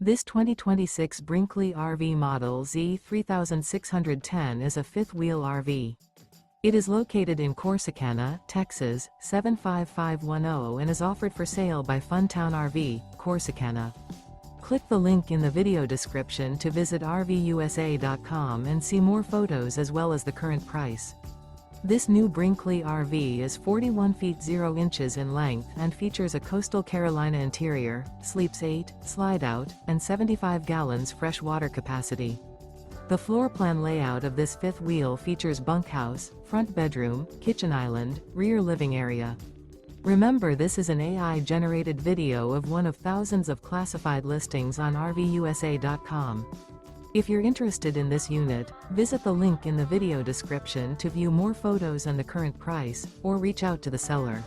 This 2026 Brinkley RV Model Z 3610 is a fifth-wheel RV. It is located in Corsicana, Texas, 75510 and is offered for sale by Funtown RV, Corsicana. Click the link in the video description to visit RVUSA.com and see more photos as well as the current price. This new Brinkley RV is 41 feet 0 inches in length and features a coastal Carolina interior, sleeps 8, slide-out, and 75 gallons fresh water capacity. The floor plan layout of this fifth wheel features bunkhouse, front bedroom, kitchen island, rear living area. Remember, this is an AI-generated video of one of thousands of classified listings on RVUSA.com. If you're interested in this unit, visit the link in the video description to view more photos and the current price, or reach out to the seller.